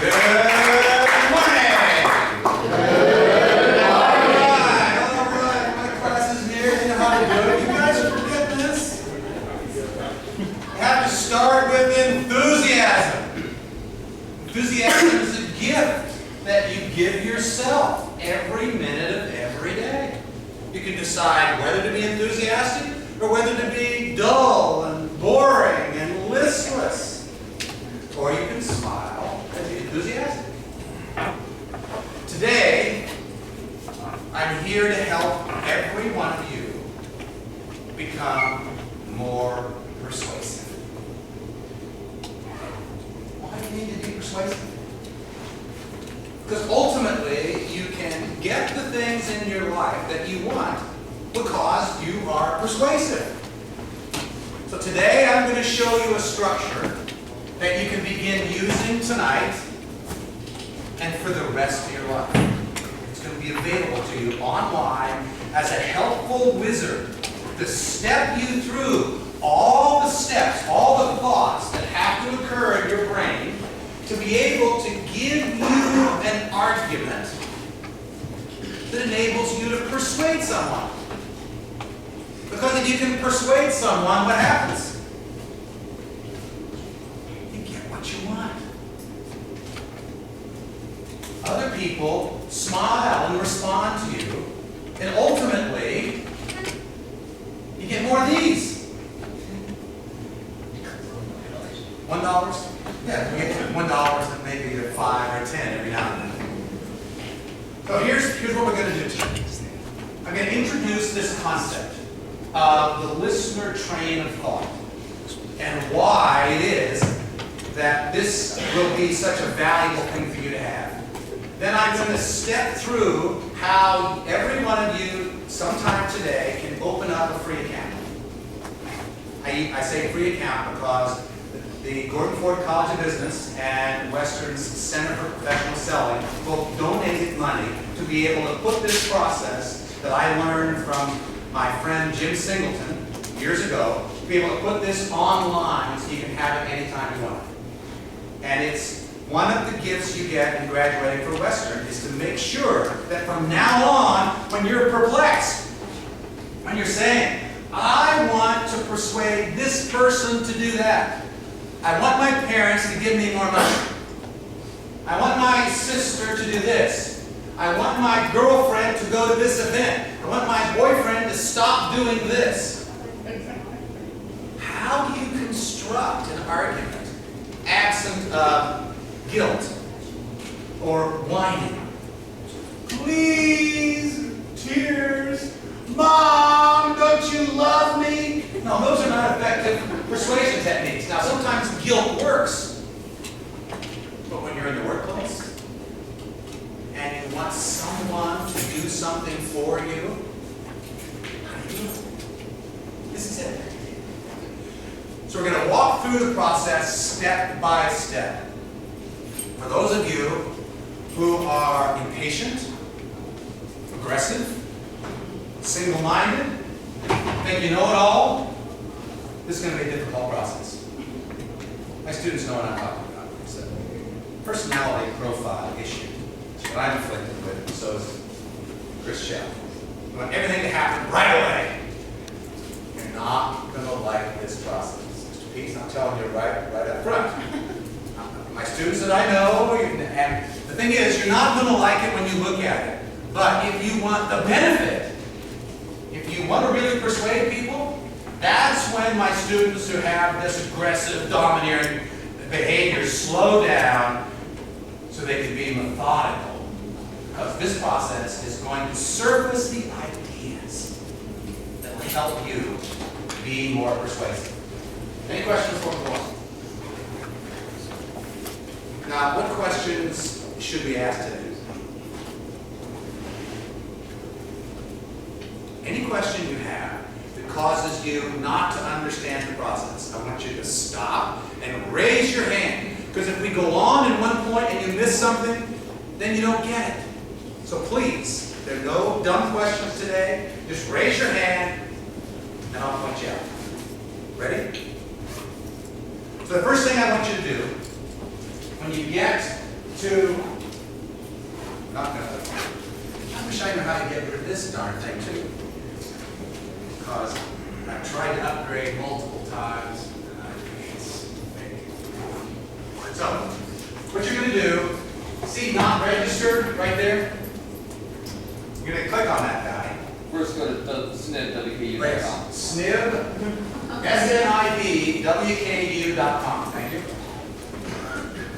Good morning. All right. My class is here. You know how to do it. You guys are forgetting this. You have to start with enthusiasm. Enthusiasm is a gift that you give yourself every minute of every day. You can decide whether to be enthusiastic or whether to be dull and boring and listless. Or you can smile and be enthusiastic. Today, I'm here to help every one of you become more persuasive. Why do you need to be persuasive? Because ultimately, you can get the things in your life that you want because you are persuasive. So today, I'm going to show you a structure that you can begin using tonight and for the rest of your life. It's going to be available to you online as a helpful wizard to step you through all the steps, all the thoughts that have to occur in your brain to be able to give you an argument that enables you to persuade someone. Because if you can persuade someone, what happens? You want. Other people smile and respond to you, and ultimately, you get more of these. $1? Yeah, we get $1 and maybe $5 or $10 every now and then. So here's what we're going to do today. I'm going to introduce this concept of the listener train of thought and why it is that this will be such a valuable thing for you to have. Then I'm going to step through how every one of you sometime today can open up a free account. I say free account because the Gordon Ford College of Business and Western's Center for Professional Selling both donated money to be able to put this process that I learned from my friend Jim Singleton years ago, to be able to put this online so you can have it anytime you want it. And it's one of the gifts you get in graduating for Western is to make sure that from now on, when you're perplexed, when you're saying, I want to persuade this person to do that. I want my parents to give me more money. I want my sister to do this. I want my girlfriend to go to this event. I want my boyfriend to stop doing this. How do you construct an argument absent of guilt or whining? Please, tears, Mom, don't you love me? No, those are not effective persuasion techniques. Now, sometimes guilt works, but when you're in the workplace and you want someone to do something for you, how do you do it? This is it. So we're going to walk through the process step by step. For those of you who are impatient, aggressive, single-minded, think you know it all, this is going to be a difficult process. My students know what I'm talking about. It's a personality profile issue that I'm afflicted with, and so is Chris Shell. You want everything to happen right away. You're not going to like this process. Pete's not telling you right up front. My students that I know, and the thing is, you're not going to like it when you look at it. But if you want the benefit, if you want to really persuade people, that's when my students who have this aggressive, domineering behavior slow down so they can be methodical. Because this process is going to surface the ideas that will help you be more persuasive. Any questions before we go on? Now, what questions should we ask today? Any question you have that causes you not to understand the process, I want you to stop and raise your hand. Because if we go on in one point and you miss something, then you don't get it. So please, there are no dumb questions today. Just raise your hand and I'll point you out. Ready? So the first thing I want you to do, when you get to, not gonna, I wish I knew how to get rid of this darn thing too. Because I've tried to upgrade multiple times, and I think it's fake. So, what you're gonna do, see not registered right there? You're gonna click on that guy. First go to snibwku.com. SNIB, SNIB, WKU.com. Thank you.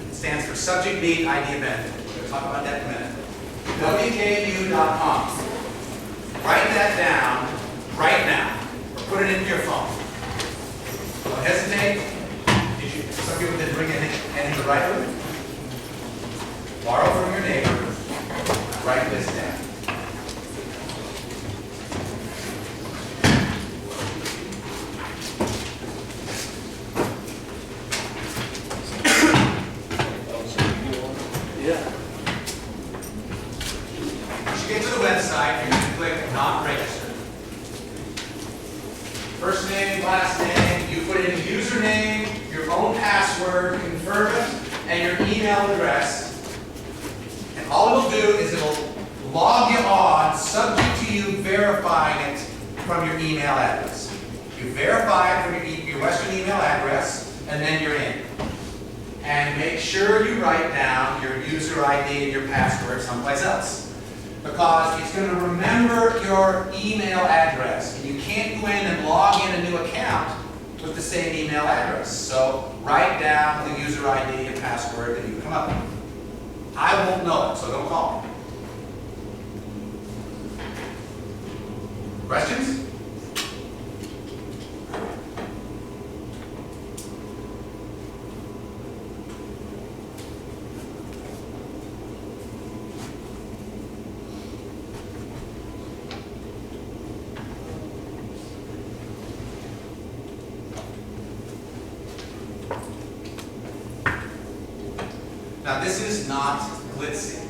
It stands for Subject Need ID Event. We'll talk about that in a minute. WKU.com. Write that down right now, or put it into your phone. Don't hesitate. Some people didn't bring anything to write with. Borrow from your neighbor. Write this down. Website, you're going to click not registered. First name, last name, you put in a username, your own password, confirm it, and your email address. And all it'll do is it'll log you on, subject to you verifying it from your email address. You verify it from your Western email address, and then you're in. And make sure you write down your user ID and your password someplace else, because it's going to remember your email address, and you can't go in and log in a new account with the same email address. So write down the user ID and password that you come up with. I won't know it, so don't call me. Questions? Now this is not Glitzy.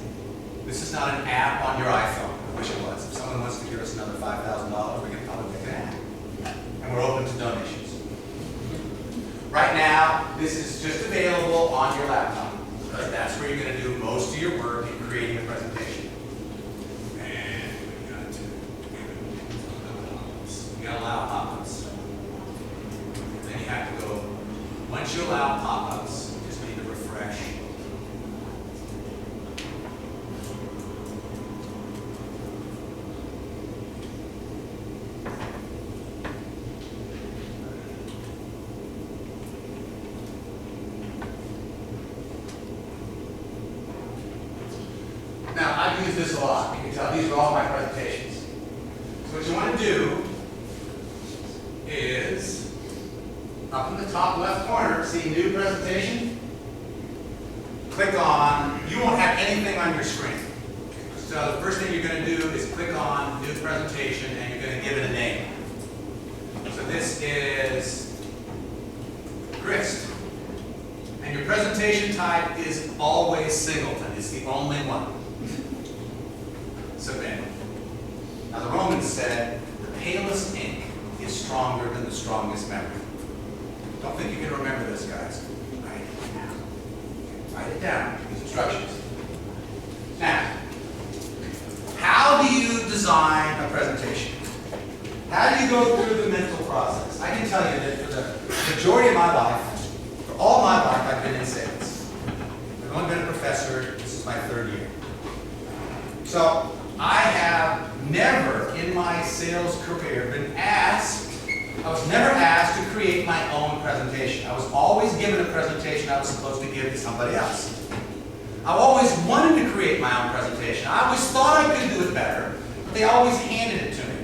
This is not an app on your iPhone. I wish it was. If someone wants to give us another $5,000, we can probably make an app. And we're open to donations. Right now, this is just available on your laptop, because that's where you're going to do most of your work in creating a presentation. And we got to allow pop-ups. Then you have to go, once you allow pop-ups, you just need to refresh. Now, I use this a lot. You can tell these are all my presentations. So what you want to do is, up in the top left corner, see New Presentation? Click on, you won't have anything on your screen. So the first thing you're going to do is click on New Presentation, and you're going to give it a name. So this is Grist. And your presentation type is always singleton. It's the only one. Submit. Now the Romans said, the palest ink is stronger than the strongest memory. Don't think you can remember this, guys. Write it down. Write it down. These instructions. Now, how do you design a presentation? How do you go through the mental process? I can tell you that for the majority of my life, for all my life, I've been in sales. I've only been a professor. This is my 3rd year. So I have never in my sales career been asked, I was never asked to create my own presentation. I was always given a presentation I was supposed to give to somebody else. I always wanted to create my own presentation. I always thought I could do it better, but they always handed it to me.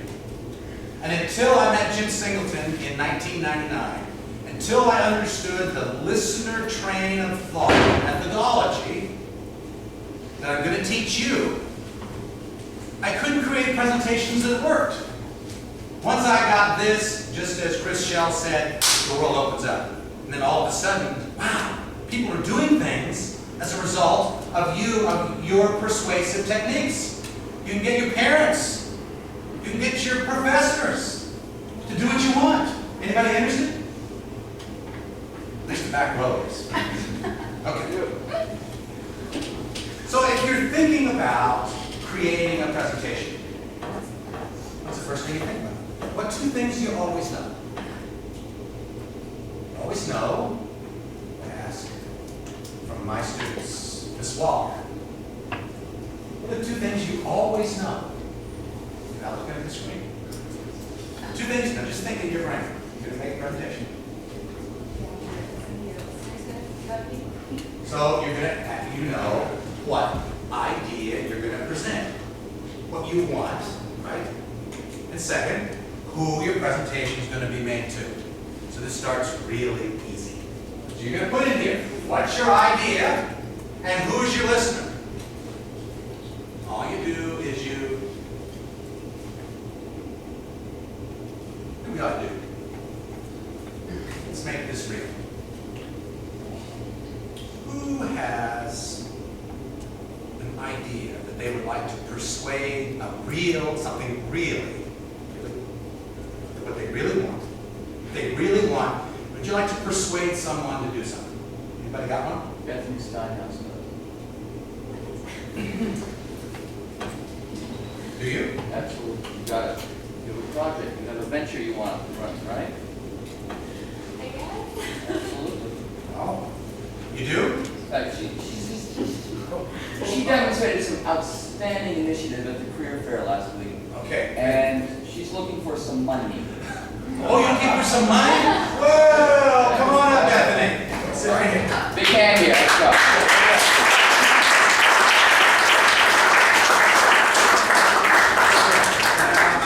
And until I met Jim Singleton in 1999, until I understood the listener train of thought methodology that I'm going to teach you, I couldn't create presentations that worked. Once I got this, just as Chris Shell said, the world opens up. And then all of a sudden, wow, people are doing things as a result of your persuasive techniques. You can get your parents, you can get your professors to do what you want. Anybody interested? At least the back row is. Okay. thinking about creating a presentation, what's the first thing you think about? What two things do you always know? You always know, I ask from my students, Ms. Walker, what are the two things you always know without looking at the screen? Two things, now just think in your brain. You're going to make a presentation. So you're going to, you know what idea you're going to present, what you want, right? And second, who your presentation is going to be made to. So this starts really easy. So you're going to put in here, what's your idea and who's your listener? All you do is what do we ought to do? Let's make this real. Who has an idea that they would like to persuade something really, what they really want? They really want, would you like to persuade someone to do something? Anybody got one? Bethany Steinhaus does. Do you? Absolutely. You got it. You have a project, you have a venture you want to run, right? I guess. Absolutely. Oh. You do? In fact, she demonstrated some outstanding initiative at the career fair last week, Okay. and she's looking for some money. Oh, you give her some money? Well, come on up, Bethany. Sit right here. Big hand here, let's go.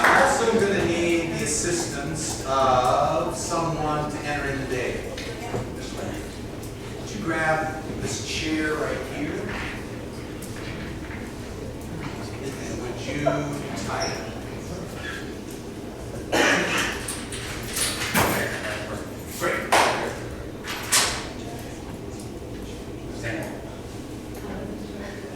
I'm also going to need the assistance of someone to enter in the data. This way. Would you grab this chair right here? And would you type? Great. Stand.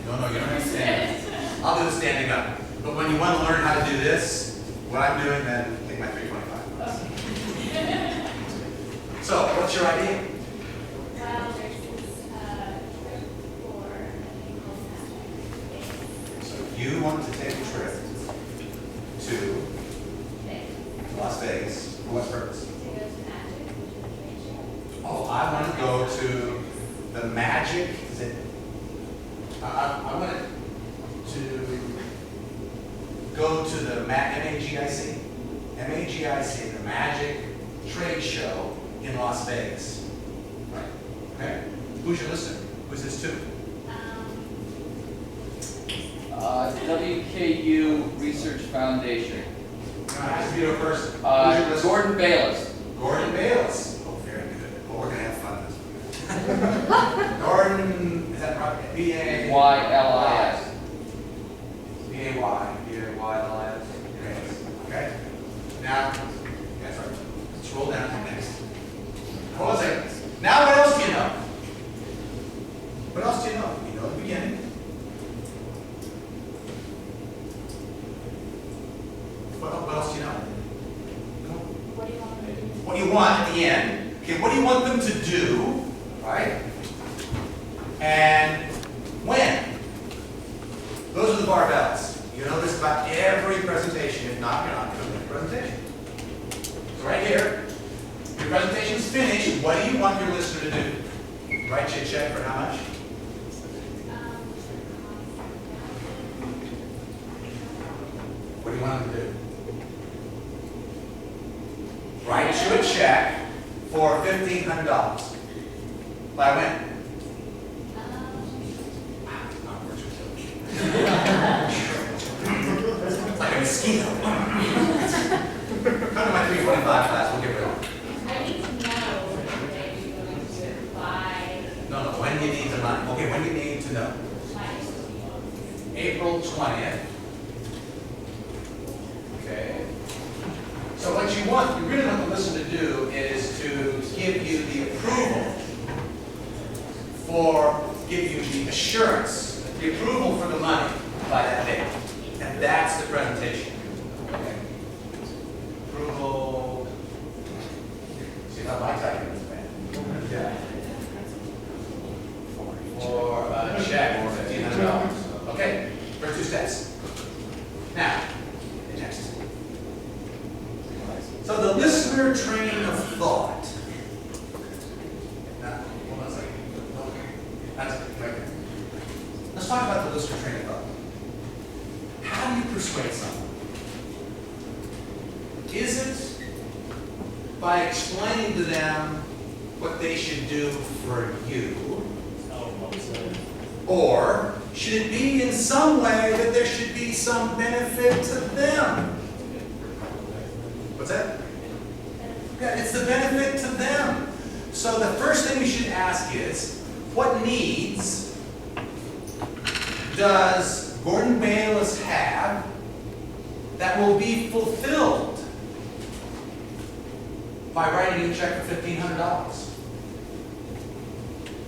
No, you don't have to stand. I'll do the standing up. But when you want to learn how to do this, what I'm doing, then take my 325. So, what's your idea? Well, there's this trip for a So, you want to take a trip to Las Vegas. For what purpose? to go to Magic, which is a trade show. Oh, I want to go to the Magic. Is it? I want to go to the MAGIC, MAGIC, the Magic Trade Show in Las Vegas. Right. Okay. Who's your listener? Who's this to? WKU Research Foundation. No, it has to be to a person. Who's your listener? Gordon Bayless. Gordon Bayless. Oh, very good. Well, we're going to have fun this weekend. Gordon, is that right? B-A? YLIS. B-A-Y. B-A-Y-L-I-S. Okay. Now, that's right. Let's roll down to next. Hold on a second. Now what else do you know? What else do you know? You know the beginning. What else do you know? What do you want me to do? What you want at the end. Okay, what do you want them to do? Right? And when? Those are the barbells. You know this about every presentation. If not, you're not doing a presentation. So right here, your presentation's finished. What do you want your listener to do? Write you a check for how much? What do you want them to do? Write you a check for $1,500. By when? It's like a mosquito. Come to my 325 class, we'll get rid of it. I need to know when they're going to buy No, when you need the money. Okay, when you need to know. my April 20th. Okay. So what you really want the listener to do is to give you the approval give you the assurance, the approval for the money by that date. And that's the presentation. Okay. Approval. See how my typing is bad. Yeah. For a check for $1,500. Okay. talk about the Lister Training Club. How do you persuade someone? Is it by explaining to them what they should do for you? Or should it be in some way that there should be some benefit to them? What's that? Yeah, it's the benefit to them. So the first thing we should ask is, what needs does Gordon Bayless have that will be fulfilled by writing you a check for $1,500?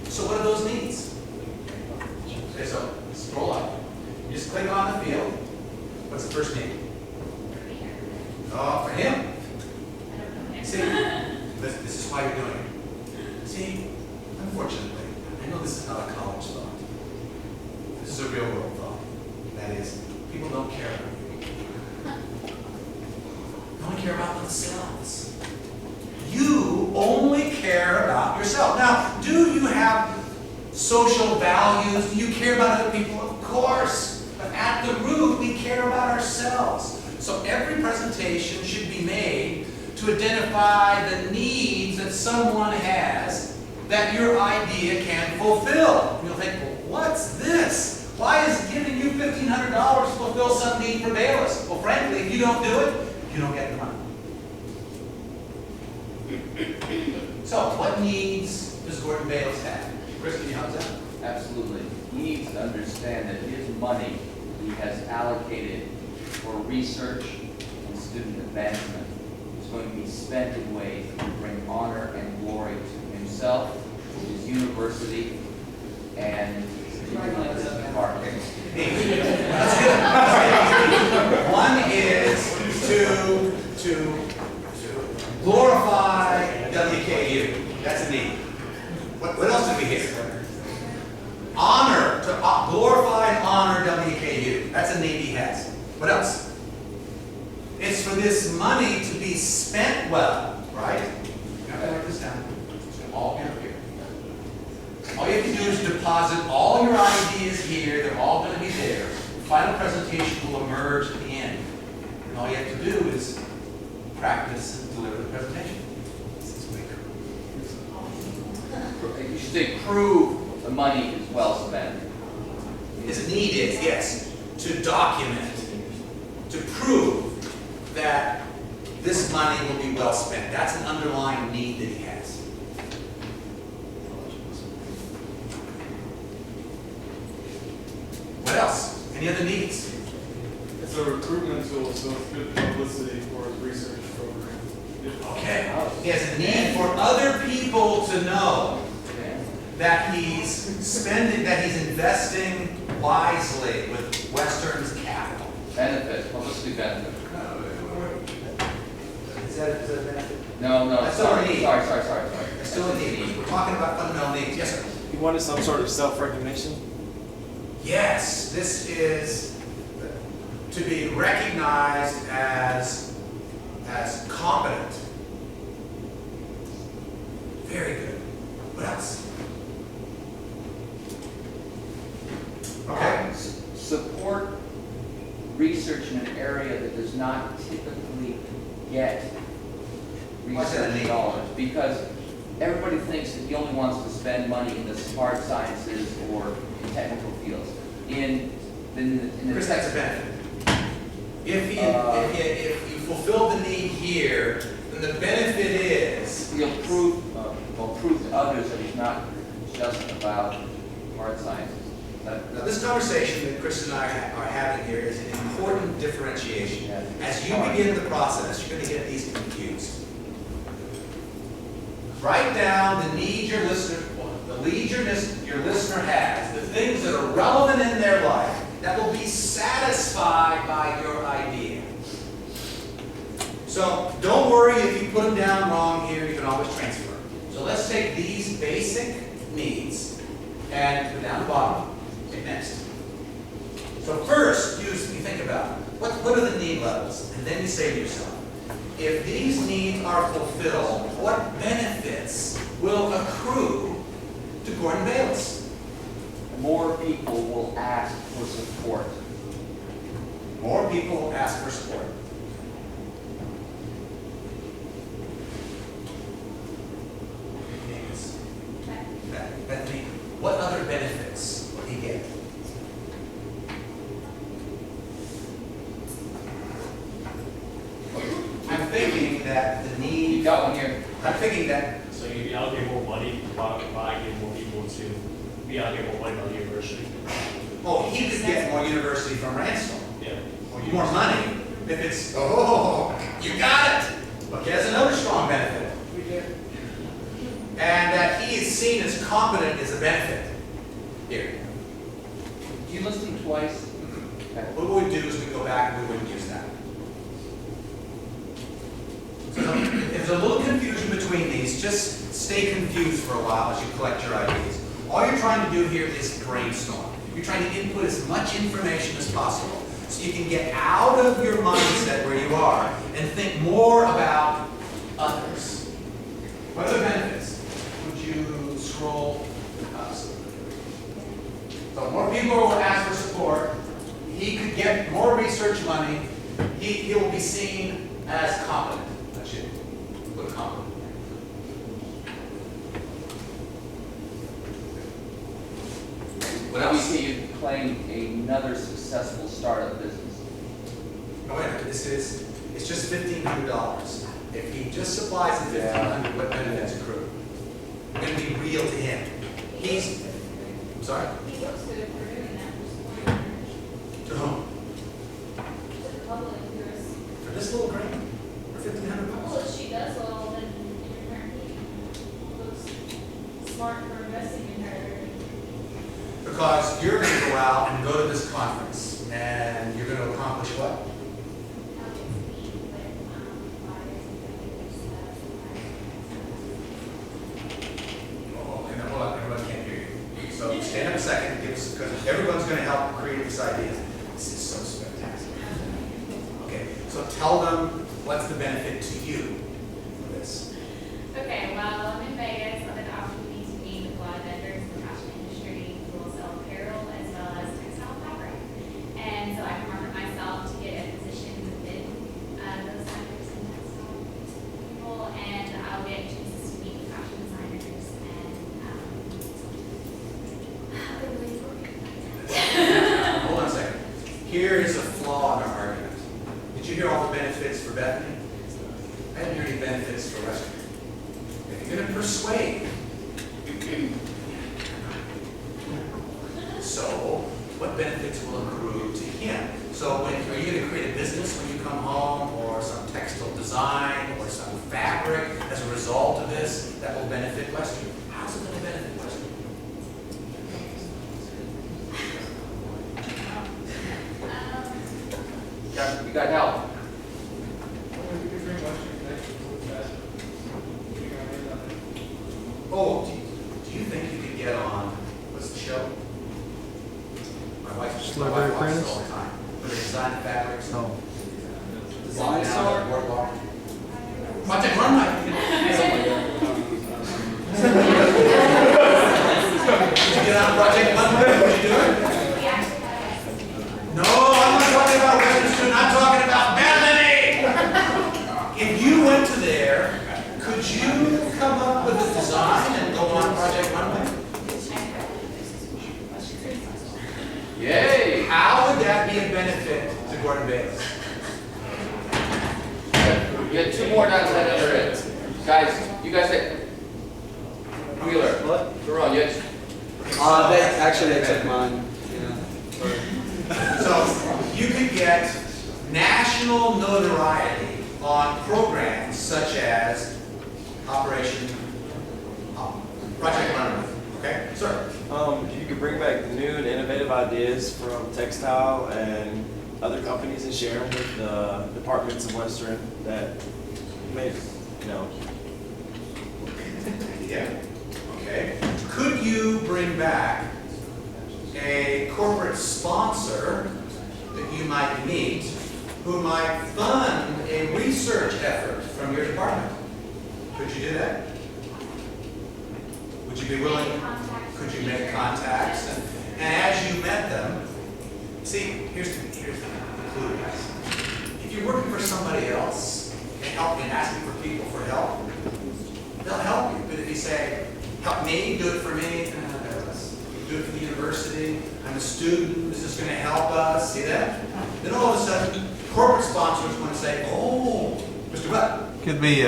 So what are those needs? Okay, so scroll up. You just click on the field. What's the first need? Oh, for him. See, this is why you're doing it. See, unfortunately, I know this is not a college thought. This is a real world thought. That is, people don't care about you. They only care about themselves. You only care about yourself. Now, do you have social values? Do you care about other people? Of course. But at the root, we care about ourselves. So every presentation should be made to identify the needs that someone has that your idea can fulfill. You'll think, well, what's this? Why is giving you $1,500 to fulfill some need for Bayless? Well, frankly, if you don't do it, you don't get the money. So, what needs does Gordon Bayless have? Chris, can you help us out? Absolutely. He needs to understand that his money he has allocated for research and student advancement is going to be spent in ways that will bring honor and glory to himself, his university, and his department. That's good. One is to glorify WKU. That's a need. What else did we hear? Honor, to glorify and honor WKU. That's a need he has. What else? It's for this money to be spent well, right? You have to write this down. It's all here. All you have to do is deposit all your ideas here. They're all going to be there. The final presentation will emerge at the end. And all you have to do is practice and deliver the presentation. This is way cool. You should say prove the money is well spent. His need is, yes, to document, to prove that this money will be well spent. That's an underlying need that he has. What else? Any other needs? It's a recruitment tool, so it's good publicity for his research program. Okay. He has a need for other people to know that he's spending, that he's investing wisely with Western's capital. Benefit, publicity benefit. Is that a benefit? No, That's still a sorry. need. Sorry. That's still a need. We're talking about fundamental needs. Yes, sir. You wanted some sort of self-recognition? Yes, this is to be recognized as competent. Very good. What else? Okay. Support research in an area that does not typically get Why is that a research need? dollars. Because everybody thinks that he only wants to spend money in the hard sciences or in technical fields. In the Chris, that's a benefit. If you fulfill the need here, then the benefit is he'll prove to others that he's not just about hard sciences. now, this conversation that Chris and I are having here is an important differentiation. As you begin the process, you're going to get these confused. Write down the need your listener has, the things that are relevant in their life that will be satisfied by your idea. So don't worry if you put them down wrong here, you can always transfer. So let's take these basic needs and put down the bottom. Okay, next. So first, you think about what are the need levels, and then you say to yourself, if these needs are fulfilled, what benefits will accrue to Gordon Bayless? more people will ask for support. More people will ask for support. Yes. Bethany, what other benefits will he get? I'm thinking that the You need, got one here. I'm thinking that, So you allocate more money, by getting more people to be allocated more money by the university. oh, he could get more university from Ransome. Yeah. Or more money if it's, oh, you got it. But there's another strong benefit. And that he is seen as competent is a benefit. Here. Do you list them twice? Okay. What we would do is we go back and we wouldn't use that. So if there's a little confusion between these, just stay confused for a while as you collect your ideas. All you're trying to do here is brainstorm. You're trying to input as much information as possible so you can get out of your mindset where you are and think more about others. What are the benefits? Would you scroll up? So more people will ask for support. He could get more research money. He will be seen as competent. That should put competent. What We else? see you claim another successful startup business. Oh, wait a minute, it's just $1,500. If he just supplies the $1,500, what benefits accrue? We're going to be real to him. I'm sorry? He looks good for doing that, just one, To whom? to the public, who is, For this little grant? For $1,500? well, if she does well, then in return, he looks smart for investing in her. Because you're going to go out and go to this conference, and you're going to accomplish what? Oh, and hold on, everyone can't hear you. So stand up a second, because everyone's going to help create this idea. This is so spectacular. Okay, so tell them what's the benefit to you of this. Okay, well, I'm in Vegas, I've had the opportunity to meet with a lot of vendors in the fashion industry who will sell apparel as well as textile fabric. And so I can market myself to get a position within those vendors and textile people, and I'll get chances to meet with fashion designers and other ways to organize. Hold on a second. Here is a flaw in our argument. Did you hear all the benefits for Bethany? I didn't hear any benefits for Western. If you're going to persuade, so what benefits will accrue to him? So when, are you going to create a business when you come home, or some textile design, or some fabric as a result of this that will benefit Western? How's it going to benefit Western? You got help. Oh, do you think you could get on, what's the show? My wife watches it all the time. Where they design fabrics. No. Design down the boardwalk. Project Runway. Did you get on Project Runway? What you doing? We actually have No, I'm not talking about Western Student, I'm talking about Bethany! If you went to there, could you come up with a design and go on Project Runway? Yay! How would that be a benefit to Gordon Bates? You had two more down to that other end. Guys, you guys say, Wheeler. What? Jerome, you had, They took mine. Yeah. So you could get national notoriety on programs such as Operation Project Runway. Okay, sir. If you could bring back new and innovative ideas from textile and other companies and share them with the departments of Western that may, Yeah. Okay. Could you bring back a corporate sponsor that you might meet who might fund a research effort from your department? Could you do that? Would you be willing? Could you make contacts I'm a student, this is gonna help us, see that? Then all of a sudden, corporate sponsors wanna say, oh, Mr. Buck, Could be,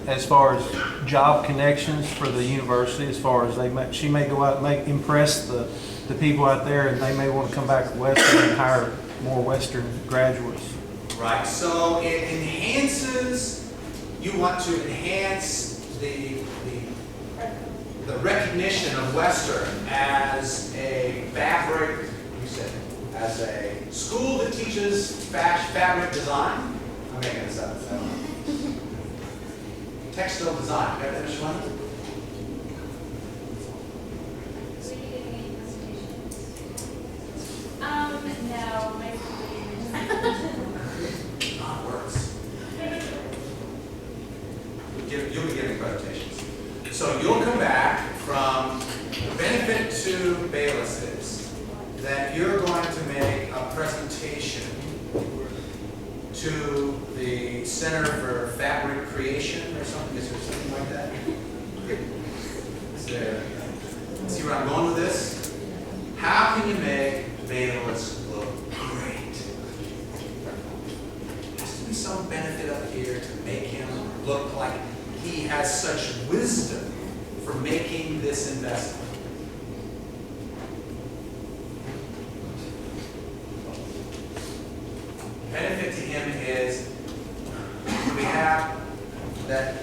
as far as job connections for the university, as far as she may go out and impress the people out there, and they may want to come back to Western and hire more Western graduates. right, so it enhances, you want to enhance the recognition of Western as a fabric, you said, as a school that teaches fabric design. I'm making this up. So. Textile design. You got that, Mr. London? So you giving any presentations? No, my Not works. You'll be giving presentations. So you'll come back from the benefit to Bayless is that you're going to make a presentation to the Center for Fabric Creation or something. Is there something like that? Is there? See where I'm going with this? How can you make Bayless look great? There has to be some benefit up here to make him look like he has such wisdom for making this investment. Benefit to him is we have that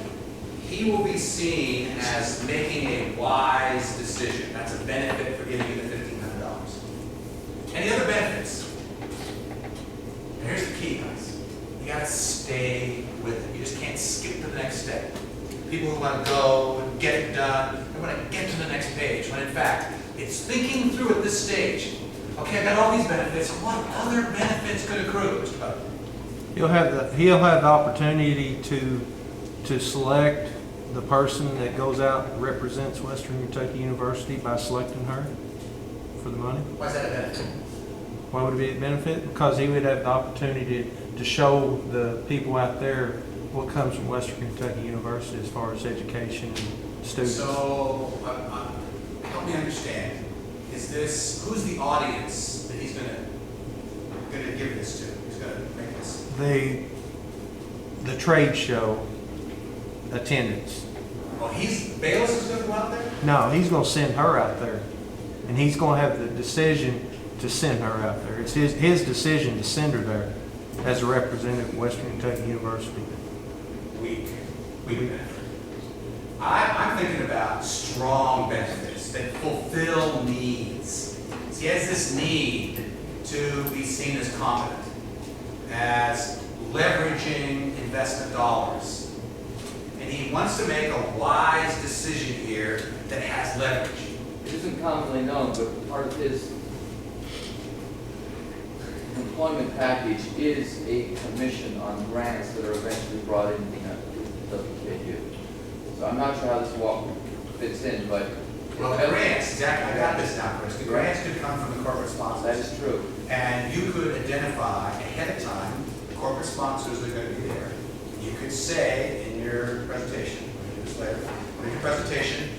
he will be seen as making a wise decision. That's a benefit for giving you the $1,500. Any other benefits? And here's the key, guys. You gotta stay with it. You just can't skip to the next step. People who want to go and get it done, they want to get to the next page, when in fact, it's thinking through at this stage. Okay, I've got all these benefits. What other benefits could accrue, Mr. Butler? He'll have the opportunity to select the person that goes out and represents Western Kentucky University by selecting her for the money. Why is that a benefit? Why would it be a benefit? Because he would have the opportunity to show the people out there what comes from Western Kentucky University as far as education and students. So, help me understand. Who's the audience that he's gonna give this to? Who's gonna make this? The trade show attendance. Oh, Bayless is gonna go out there? No, he's going to send her out there, and he's going to have the decision to send her out there. It's his decision to send her there as a representative of Western Kentucky University. Weak benefit. I'm thinking about strong benefits that fulfill needs. So he has this need to be seen as competent, as leveraging investment dollars. And he wants to make a wise decision here that has leverage. It isn't commonly known, but part of his employment package is a commission on grants that are eventually brought into WKU. So I'm not sure how this walk fits in, but. Well, the grants, exactly, I got this now, Chris. The grants could come from the corporate sponsors. That is true. And you could identify ahead of time the corporate sponsors that are going to be there. You could say in your presentation, we'll do this later, in your presentation,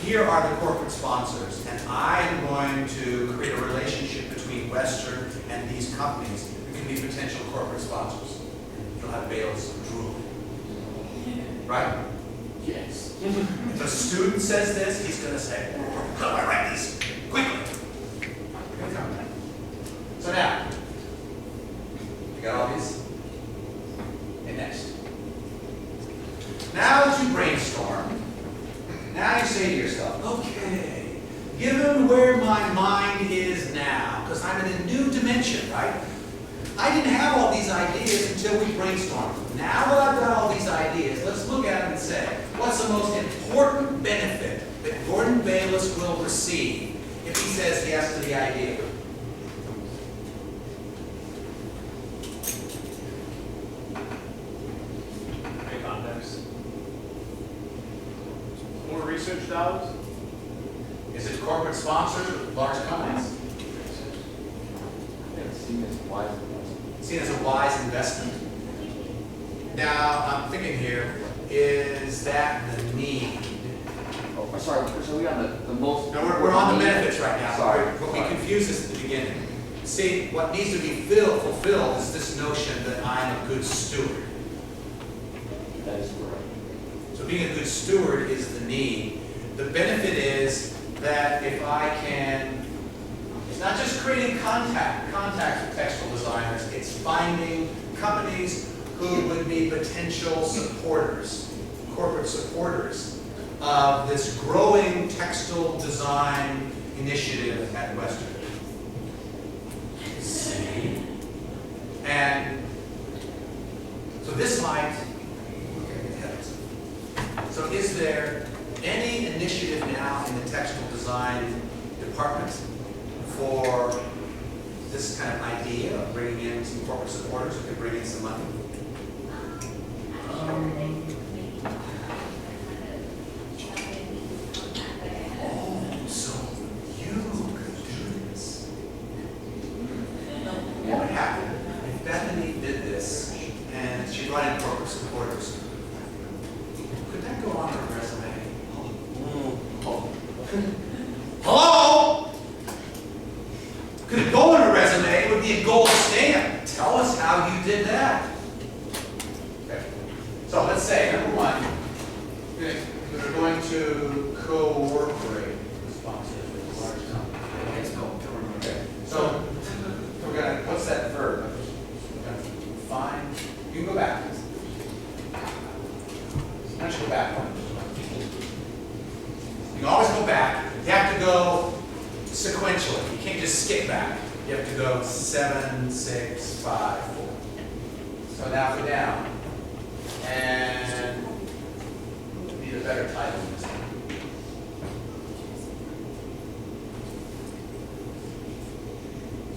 here are the corporate sponsors, and I'm going to create a relationship between Western and these companies who can be potential corporate sponsors. You'll have Bayless drool. Right? Yes. If a student says this, he's going to say, how do I write these quickly? So now, you got all these? And next. Now that you brainstorm, now you say to yourself, okay, given where my mind is now, because I'm in a new dimension, right? I didn't have all these ideas until we brainstormed. Now that I've got all these ideas, let's look at them and say, what's the most important benefit that Gordon Bayless will receive if he says yes to the idea? Any context? More research dollars? Is it corporate sponsors or large companies? It's seen as wise. Seen as a wise investment. Now, I'm thinking here, is that the need? Oh, sorry, so we on the most. No, we're on the benefits right now. Sorry. What we confused this at the beginning. See, what needs to be fulfilled is this notion that I'm a good steward. That is correct. So being a good steward is the need. The benefit is that if I can, it's not just creating contacts with textile designers, it's finding companies who would be potential supporters, corporate supporters of this growing textile design initiative at Western. See? And so this might, so is there any initiative now in the textile design department for this kind of idea of bringing in some corporate supporters who can bring in some money? Oh, so you could do this. What would happen if Bethany did this and she brought in corporate supporters? Could that go on her resume? Hello? Could it go on her resume? It would be a gold stamp. Tell us how you did that. Okay. So let's say, number one, we're going to cooperate with sponsors with a large company. Okay. So we're going to, what's that verb? We're going to find, you can go back. Why don't you go back one? You can always go back. You have to go sequentially. You can't just skip back. You have to go 7, 6, 5, 4. So now go down. And need a better title than this one.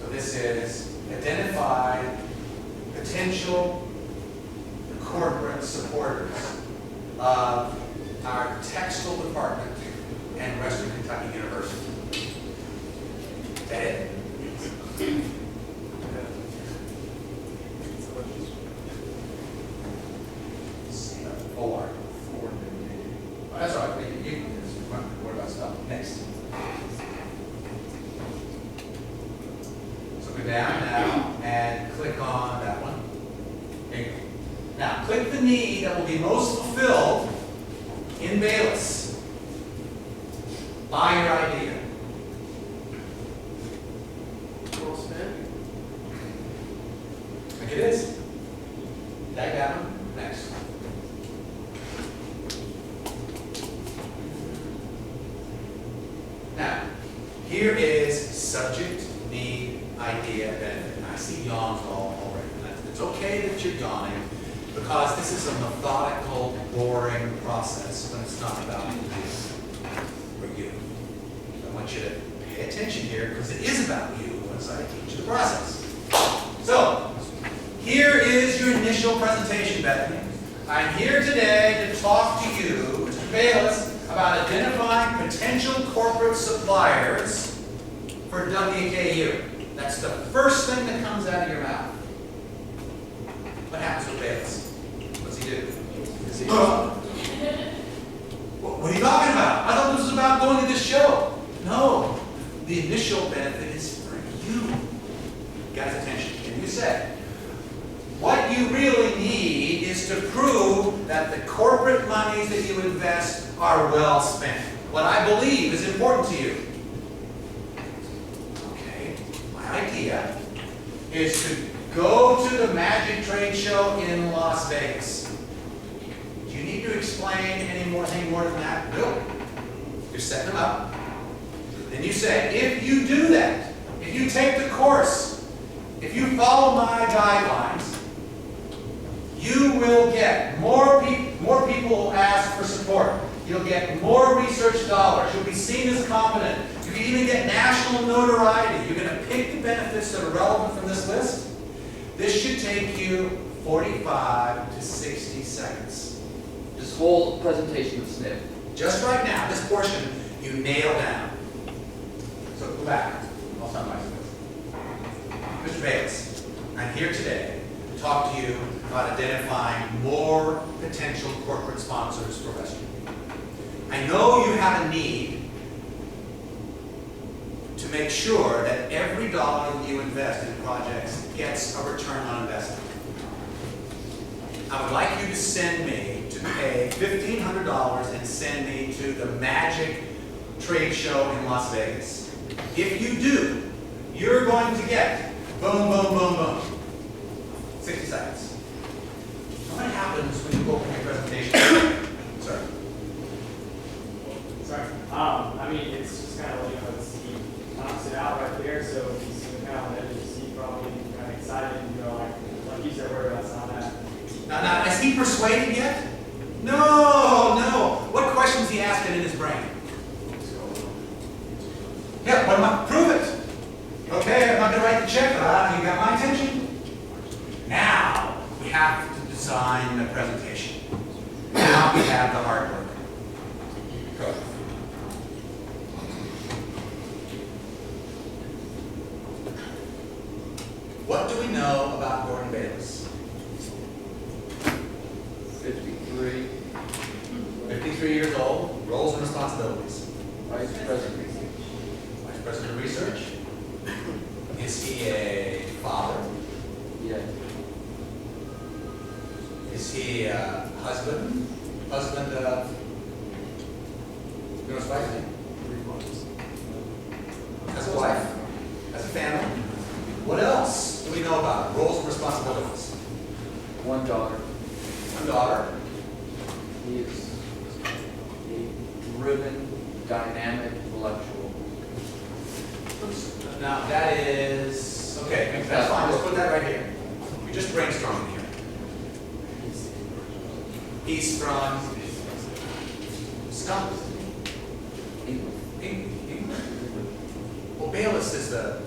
So this is identify potential corporate supporters of our textile department and Western Kentucky University. Is that it? Four. That's all right. You what about stuff? Next. So go down now and click on that one. There you go. Now click the need that will be most fulfilled in Bayless by your idea. Like it is. Tag that one. Next. Now, here is subject, need, idea, benefit. And I see yawns all already. It's okay that you're yawning because this is a methodical, boring process when it's not about you or you. I want you to pay attention here because it is about you once I teach you the process. So, here is your initial presentation, Bethany. I'm here today to talk to you, Mr. Bayless, about identifying potential corporate suppliers for WKU. That's the first thing that comes out of your mouth. What happens with Bayless? What's he do? What are you talking about? I thought this was about going to this show. No, the initial benefit is for you. Guys, attention. Can you say, what you really need is to prove that the corporate monies that you invest are well spent. What I believe is important to you. Okay, my idea is to go to the Magic Trade Show in Las Vegas. Do you need to explain anything more than that? No. You're setting them up. Then you say, if you do that, if you take the course, if you follow my guidelines, you will get more people will ask for support. You'll get more research dollars. You'll be seen as competent. You can even get national notoriety. You're going to pick the benefits that are relevant from this list. This should take you 45 to 60 seconds. This whole presentation of SNP. Just right now, this portion, you nail down. So go back. I'll start my Mr. Bayless, I'm here today to talk to you about identifying more potential corporate sponsors for Western. I know you have a need to make sure that every dollar that you invest in projects gets a return on investment. I would like you to send me to pay $1,500 and send me to the Magic Trade Show in Las Vegas. If you do, you're going to get boom, boom, boom, boom. 60 seconds. Now what happens when you open your presentation? Sorry. Sorry. I mean, it's just kind of like, he knocks it out right there, so he's kind of on the edge of his seat, probably kind of excited, like you said, worried about some of that. Now, is he persuaded yet? No. What questions is he asking in his brain? Yeah, what am I? Prove it. Okay, I'm not going to write the check, but you got my attention. Now, we have to design the presentation. Now we have the hard work. Go. What do we know about Gordon Bayless? 53, 53 years old, roles and responsibilities. Vice President. Vice President of Research. Is he a father? Yes. Is he a husband? Husband of, you know his wife's name? Has a wife? Has a family? What else do we know about him? Roles and responsibilities. One daughter. One daughter. He is a driven, dynamic intellectual. Now that is, okay, that's fine, let's put that right here. We're just brainstorming here. He's from Scotland. England. Well, Bayless is the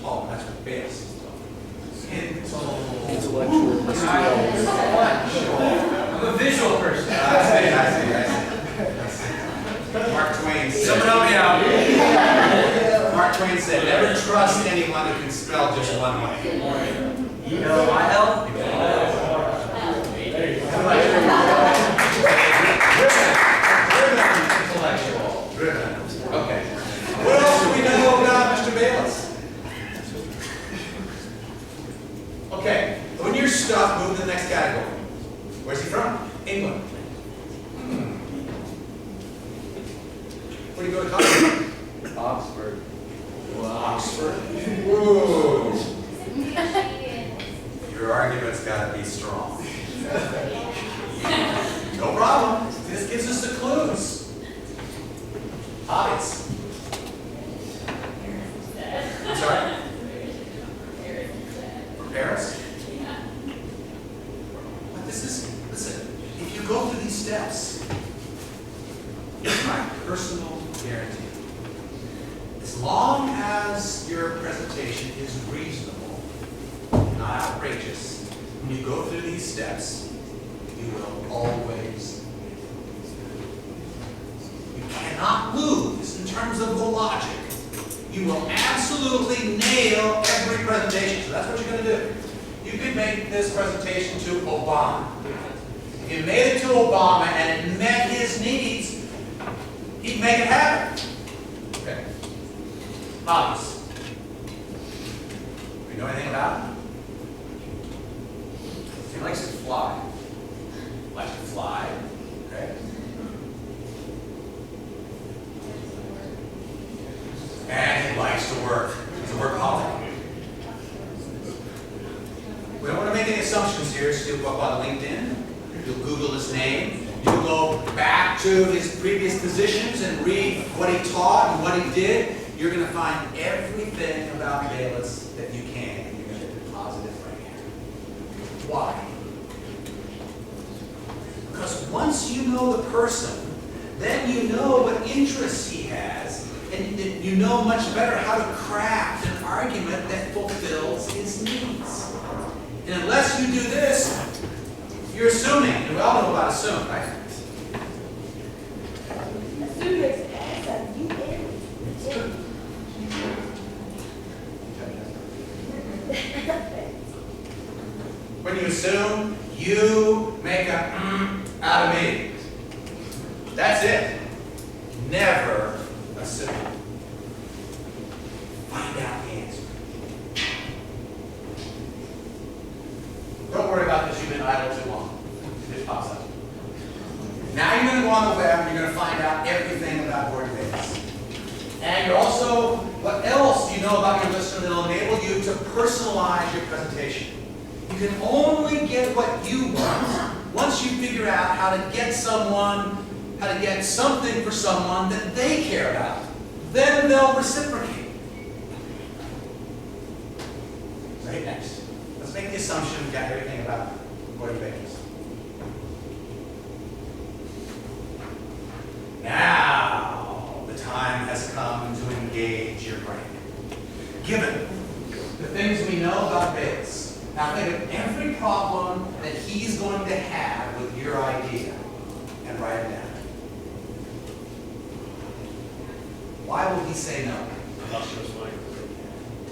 tall one, that's what Bayless is tall. Intellectual. I'm a visual person. I see. Mark Twain. Someone help me out. Mark Twain said, never trust anyone who can spell just one way. You know my help? Intellectual. Driven. Okay. What else do we know about Mr. Bayless? Okay. When you're stuck, move to the next category. Where's he from? England. Where do you go to college? Oxford. Oxford. Whoa. Your argument's got to be strong. No problem. This gives us the clues. Hobbies. I'm sorry? From Paris? But this is, listen, if you go through these steps, it's my personal guarantee. As long as your presentation is reasonable, not outrageous, when you go through these steps, you will always win. You cannot lose in terms of the logic. You will absolutely nail every presentation. So that's what you're going to do. You could make this presentation to Obama. If you made it to Obama and it met his needs, he'd make it happen. Okay. Hobbies. Do you know anything about him? He likes to fly. Likes to fly. Okay. And he likes to work. He's a workaholic. We don't want to make any assumptions here, so you'll go up on LinkedIn, you'll Google his name, you'll go back to his previous positions and read what he taught and what he did. You're going to find everything about Bayless that you can, and you're going to deposit it right here. Why? Because once you know the person, then you know what interests he has, and you know much better how to craft an argument that fulfills his needs. And unless you do this, you're assuming, and we all know about assume, right? When you assume, you make a out of me. That's it. Never assume. Find out the answer. Don't worry about this, you've been idle too long. It just pops up. Now you're going to go on the web and you're going to find out everything about Gordon Davis. And you're also, what else do you know about your listener that will enable you to personalize your presentation? You can only get what you want once you figure out how to get something for someone that they care about. Then they'll reciprocate. So hit next. Let's make the assumption we've got everything about Gordon Davis. Now, the time has come to engage your brain. Given the things we know about Bayless, now think of every problem that he's going to have with your idea and write it down. Why will he say no?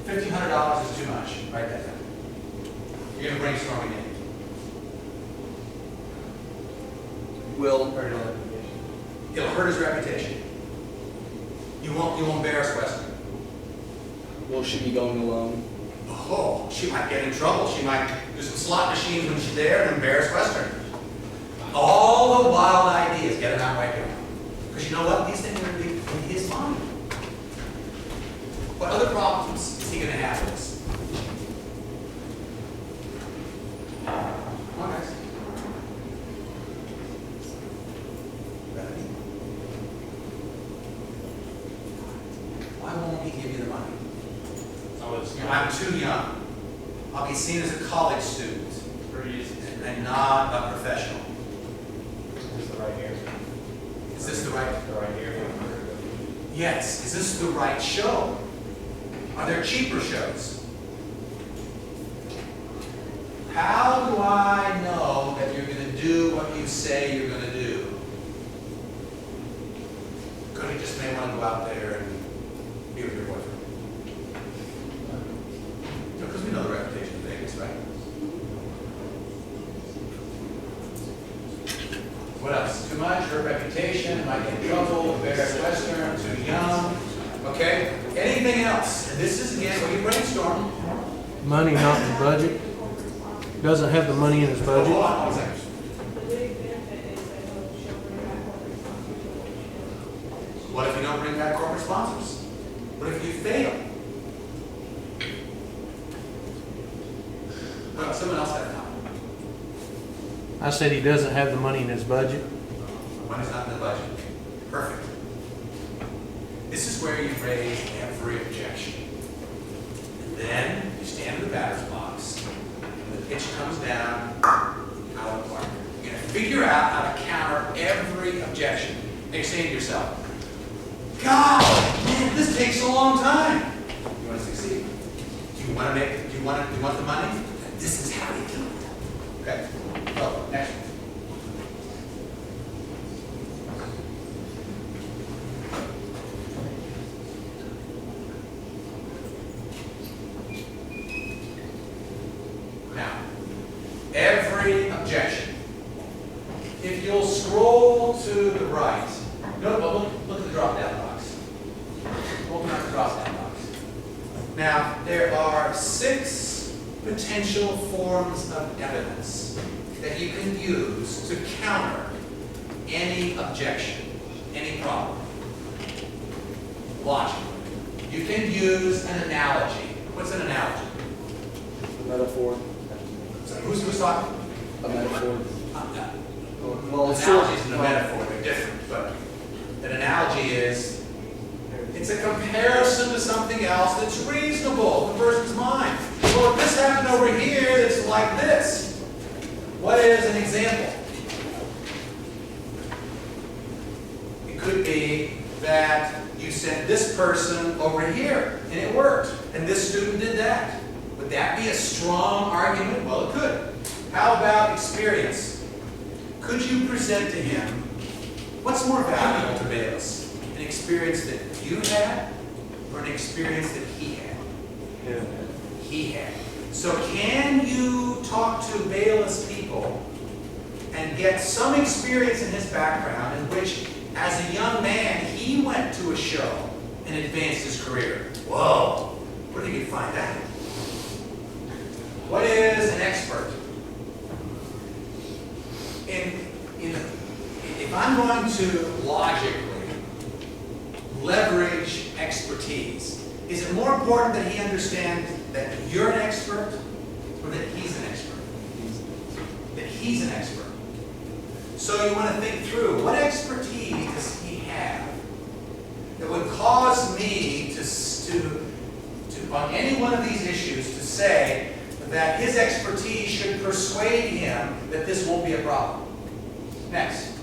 $1,500 is too much. Write that down. You're going to brainstorm again. Will. It'll hurt his reputation. You won't embarrass Western. Will she be going alone? Oh, she might get in trouble. She might do some slot machines when she's there and embarrass Western. All the wild ideas, get them out right here. Because you know what? These things are going to be in his mind. What other problems is he going to have with this? Come on, guys. Why won't he give you the money? I'm too young. I'll be seen as a college student and not a professional. Is the right answer? Is this the right? The right answer. Yes. Is this the right show? Are there cheaper shows? How do I know that you're going to do what you say you're going to do? Because you just may want to go out there and be with your boyfriend. Because we know the reputation of Vegas, right? What else? Too much, her reputation, might get in trouble, embarrass Western, too young. Okay? Anything else? And this is again where you brainstorm. Money not in the budget. Doesn't have the money in his Hold budget. on 1 second. The big benefit is that she'll bring back corporate sponsors. What if you don't bring back corporate sponsors? What if you fail? Well, someone else had a comment. I said he doesn't have the money in his budget. Money's not in the budget. Perfect. This is where you raise every objection. And then you stand in the batter's box. And the pitch comes down out of the park. You're going to figure out how to counter every objection. And you're saying to yourself, God, man, this takes a long time. You want to succeed? Do you want the money? This is how you do it. Okay? So, next one. Now, every objection. If you'll scroll to the right, look at the drop-down box. Open up the drop-down box. Now, there are 6 potential forms of evidence that you can use to counter any objection, any problem. Logically. You can use an analogy. What's an analogy? A metaphor. So who's talking? A metaphor. Well, analogies and a metaphor, they're different, but an analogy is, it's a comparison to something else that's reasonable in the person's mind. Well, if this happened over here, it's like this. What is an example? It could be that you sent this person over here, and it worked, and this student did that. Would that be a strong argument? Well, it could. How about experience? Could you present to him what's more valuable to Bayless? An experience that you had or an experience that he had? Yeah. He had. So can you talk to Bayless people and get some experience in his background in which, as a young man, he went to a show and advanced his career. Whoa, where did you find that? What is an expert? If I'm going to logically leverage expertise, is it more important that he understand that you're an expert or that he's an expert? That he's an expert. So you want to think through, what expertise does he have that would cause me to on any one of these issues to say that his expertise should persuade him that this won't be a problem. Next,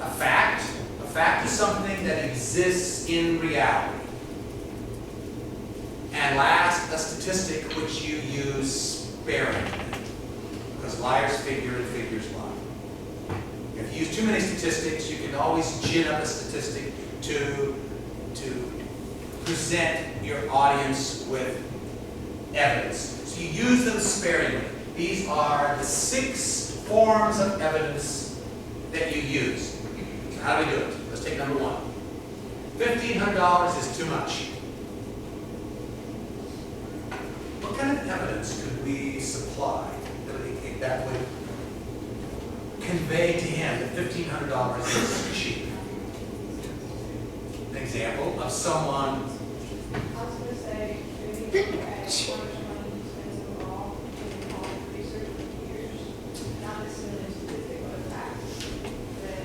a fact. A fact is something that exists in reality. And last, a statistic which you use sparingly, because liars figure and figures lie. If you use too many statistics, you can always gin up a statistic to present your audience with evidence. So you use them sparingly. These are the 6 forms of evidence that you use. So how do we do it? Let's take number 1. $1,500 is too much. What kind of evidence could we supply that would convey to him that $1,500 is cheap? An example of someone. I was gonna say, maybe look at how much money he spends overall in all the research for years, not necessarily a statistic, but a fact.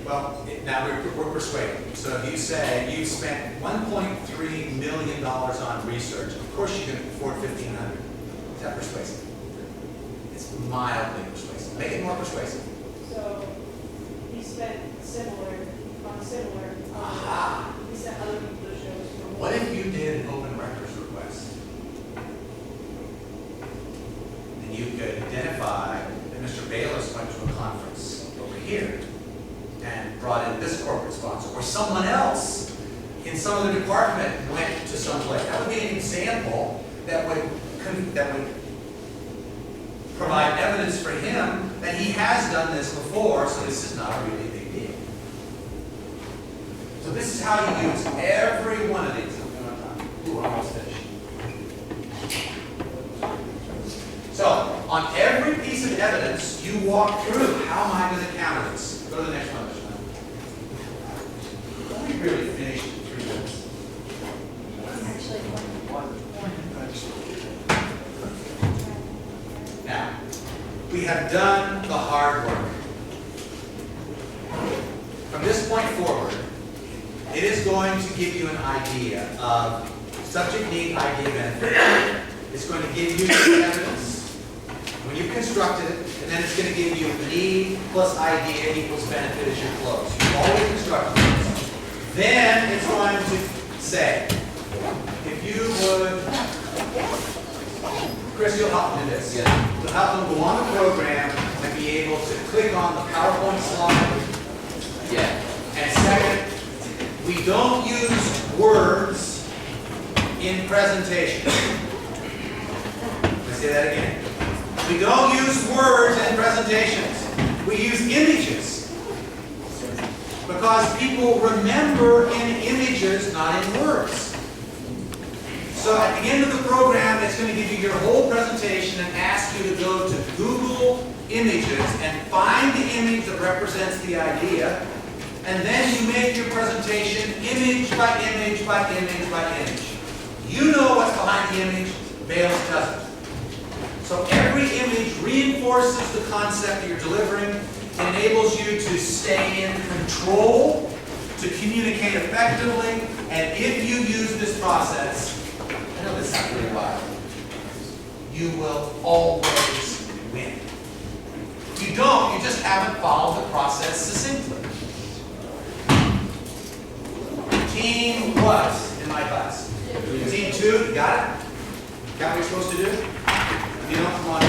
That Well, now we're persuaded. So if you say you spent $1.3 million on research, of course you can afford $1,500. Is that persuasive? It's mildly persuasive. Make it more persuasive. So he spent similar. Aha. He sent other people to shows for more. What if you did an open records request? And you could identify that Mr. Bayless went to a conference over here and brought in this corporate sponsor, or someone else in some other department went to some place. That would be an example that would provide evidence for him that he has done this before, so this is not a really big deal. So this is how you use every one of these. Ooh, we're almost finished. So, on every piece of evidence, you walk through, how am I going to counter this? Go to the next one. We really finished in 3 minutes. Now, we have done the hard work. From this point forward, it is going to give you an idea of subject, need, idea, benefit. It's going to give you the evidence when you've constructed it, and then it's going to give you need plus idea equals benefit as your close. You've already constructed this. Then it's going to say, if you would, Chris, you'll help me do this. Yes. You'll help them go on the program and be able to click on the PowerPoint slide. Yeah. And second, we don't use words in presentations. Let me say that again. We don't use words in presentations. We use images. Because people remember in images, not in words. So at the end of the program, it's going to give you your whole presentation and ask you to go to Google Images and find the image that represents the idea. And then you make your presentation image by image by image by image. You know what's behind the image, Bayless doesn't. So every image reinforces the concept that you're delivering, enables you to stay in control, to communicate effectively, and if you use this process, I know this sounds really wild, you will always win. If you don't, you just haven't followed the process succinctly. Team what in my class? Team 2, you got it? Got what you're supposed to do? If you don't, come on